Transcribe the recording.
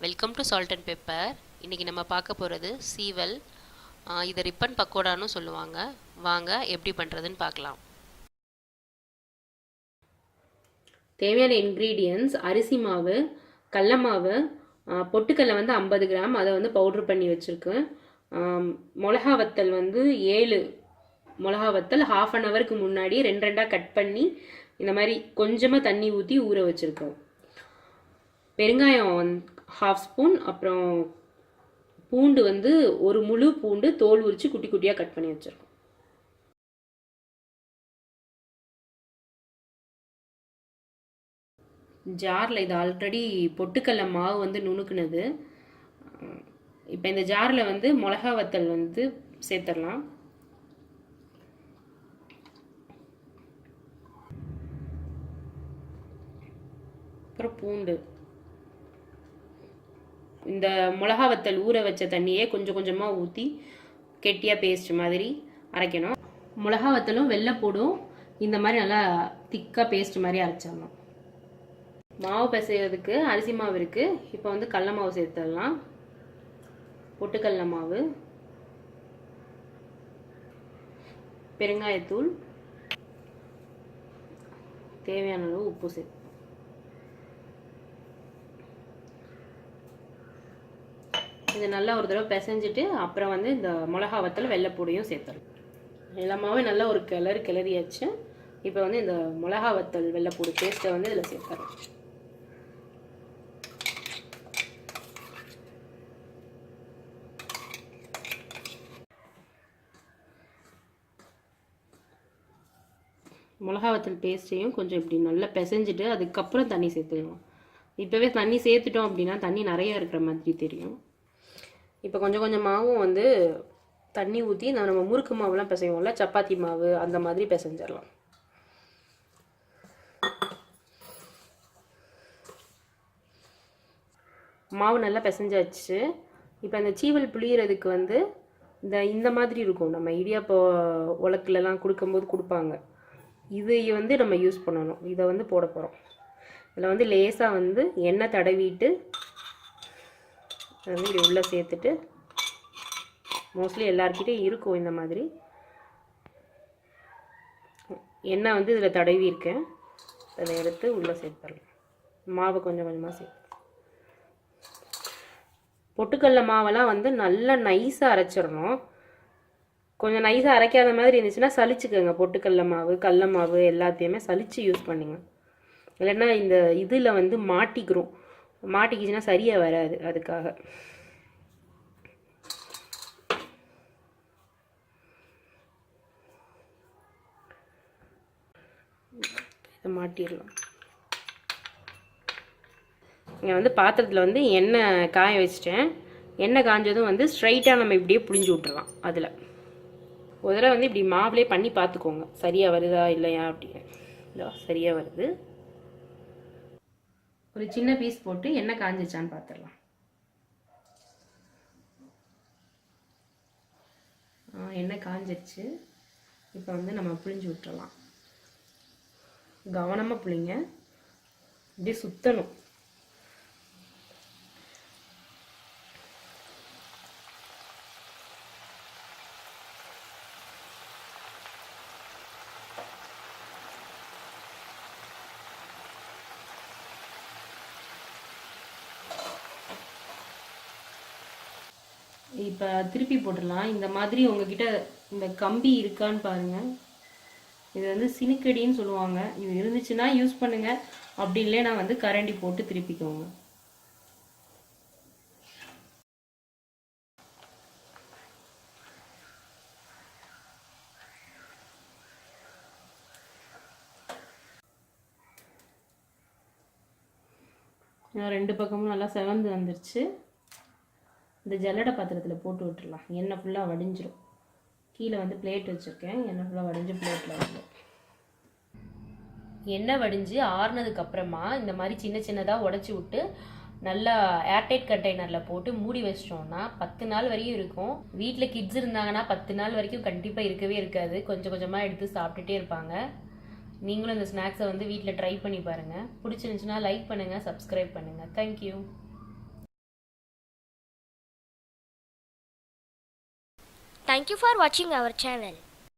Welcome to salt and pepper. இன்றைக்கி நம்ம பார்க்க போகிறது சீவல். இதை ரிப்பன் பக்கோடான்னு சொல்லுவாங்க. வாங்க எப்படி பண்ணுறதுன்னு பார்க்கலாம். தேவையான இன்க்ரீடியன்ட்ஸ்: அரிசி மாவு, கடல மாவு, பொட்டுக்கடலை 50 கிராம், அதை பவுட்ரு பண்ணி வச்சுருக்கேன். மிளகா வத்தல் 7 மிளகா வத்தல் ½ அன் ஹவருக்கு முன்னாடி 2 கட் பண்ணி இந்த மாதிரி கொஞ்சமாக தண்ணி ஊற்றி ஊற வச்சுருக்கோம். பெருங்காயம் ½ ஸ்பூன், அப்புறம் பூண்டு ஒரு முழு பூண்டு தோல் உரித்து குட்டி குட்டியாக கட் பண்ணி வச்சுருக்கோம். ஜாரில் இது ஆல்ரெடி பொட்டுக்கடலை மாவு நுணுக்குனது. இப்போ இந்த ஜாரில் மிளகா வத்தல் சேர்த்துடலாம். அப்புறம் பூண்டு. இந்த மிளகா வத்தல் ஊற வச்ச தண்ணியே கொஞ்சம் கொஞ்சமாக ஊற்றி கெட்டியாக பேஸ்ட் மாதிரி அரைக்கணும். மிளகா வத்தலும் வெள்ளைப்பூடும் இந்த மாதிரி நல்லா திக்காக பேஸ்ட் மாதிரி அரைச்சிடணும். மாவு பிசைறதுக்கு அரிசி மாவு இருக்குது. இப்போ கடல மாவு சேர்த்துடலாம். பொட்டுக்கடலை மாவு, பெருங்காயத்தூள், தேவையான அளவு உப்பு சேர்த்து இது நல்லா ஒரு தடவை பிசைஞ்சிட்டு அப்புறம் இந்த மிளகா வத்தல் வெள்ளைப்பூடையும் சேர்த்துடலாம். எல்லாமாவே நல்லா ஒரு கிளறியாச்சு. இப்போ இந்த மிளகா வத்தல் வெள்ளைப்பூடு பேஸ்ட்டை இதில் சேர்த்துறோம். மிளகா வத்தல் பேஸ்ட்டையும் கொஞ்சம் இப்படி நல்லா பிசைஞ்சிட்டு அதுக்கப்புறம் தண்ணி சேர்த்துக்கணும். இப்போவே தண்ணி சேர்த்துட்டோம் அப்படின்னா தண்ணி நிறையா இருக்கிற மாதிரி தெரியும். இப்போ கொஞ்சம் கொஞ்சமாகவும் தண்ணி ஊற்றி நம்ம முறுக்கு மாவுலாம் பிசைவோம்ல, சப்பாத்தி மாவு அந்த மாதிரி பிசைஞ்சிடலாம். மாவு நல்லா பிசைஞ்சாச்சு. இப்போ அந்த சீவல் புளியறதுக்கு இந்த மாதிரி இருக்கும். நம்ம இடியாப்ப உலக்குலலாம் கொடுக்கும்போது கொடுப்பாங்க. இதை நம்ம யூஸ் பண்ணணும். இதை போட போகிறோம். இதில் லேசாக எண்ணெய் தடவிட்டு இப்படி உள்ளே சேர்த்துட்டு, மோஸ்ட்லி எல்லார்கிட்டையும் இருக்கும் இந்த மாதிரி எண்ணெய் இதில் தடவி இருக்கேன். அதை எடுத்து உள்ளே சேர்த்துடலாம். மாவு கொஞ்சம் கொஞ்சமாக சேர்த்து. பொட்டுக்கடலை மாவெல்லாம் நல்லா நைஸாக அரைச்சிடணும். கொஞ்சம் நைஸாக அரைக்காத மாதிரி இருந்துச்சுன்னா சலிச்சுக்கோங்க. பொட்டுக்கடலை மாவு, கடல மாவு எல்லாத்தையுமே சலிச்சு யூஸ் பண்ணுங்க. இல்லைன்னா இந்த இதில் மாட்டிக்கிச்சுன்னா சரியாக வராது. அதுக்காக இதை மாட்டிடலாம். இங்கே பாத்திரத்தில் எண்ணெய் காய வச்சிட்டேன். எண்ணெய் காஞ்சதும் ஸ்ட்ரைட்டாக நம்ம இப்படியே புழிஞ்சு விட்டுறலாம். அதில் ஒரு தடவை இப்படி மாவுலே பண்ணி பார்த்துக்கோங்க, சரியாக வருதா இல்லையா அப்படின்னு. இல்லை, சரியாக வருது. ஒரு சின்ன பீஸ் போட்டு எண்ணெய் காஞ்சிச்சான்னு பார்த்துடலாம். எண்ணெய் காஞ்சிருச்சு. இப்போ நம்ம புழிஞ்சு விட்டுறலாம். கவனமாக புளிங்க, இப்படி சுற்றணும். இப்போ திருப்பி போட்டுடலாம். இந்த மாதிரி உங்ககிட்ட இந்த கம்பி இருக்கான்னு பாருங்கள். இது சினுக்கடின்னு சொல்லுவாங்க. இது இருந்துச்சுன்னா யூஸ் பண்ணுங்கள். அப்படி இல்லைன்னா கரண்டி போட்டு திருப்பிக்கோங்க. ரெண்டு பக்கமும் நல்லா செவந்து வந்துருச்சு. இந்த ஜல்லடை பாத்திரத்தில் போட்டு விட்டுடலாம். எண்ணெய் ஃபுல்லாக வடிஞ்சிரும். கீழே பிளேட் வச்சுருக்கேன். எண்ணெய் ஃபுல்லாக வடிஞ்சு பிளேட்டில் எண்ணெய் வடிஞ்சு ஆறுனதுக்கப்புறமா இந்த மாதிரி சின்ன சின்னதாக உடச்சி விட்டு நல்லா ஏர்டைட் கண்டெய்னரில் போட்டு மூடி வச்சிட்டோம்னா 10 நாள் வரைக்கும் இருக்கும். வீட்டில் கிட்ஸ் இருந்தாங்கன்னா 10 நாள் வரைக்கும் கண்டிப்பாக இருக்கவே இருக்காது. கொஞ்சம் கொஞ்சமாக எடுத்து சாப்பிட்டுட்டே இருப்பாங்க. நீங்களும் இந்த ஸ்நாக்ஸை வீட்டில் ட்ரை பண்ணி பாருங்கள். பிடிச்சிருந்துச்சுன்னா லைக் பண்ணுங்கள், சப்ஸ்கிரைப் பண்ணுங்கள். Thank you. Thank you for watching our channel.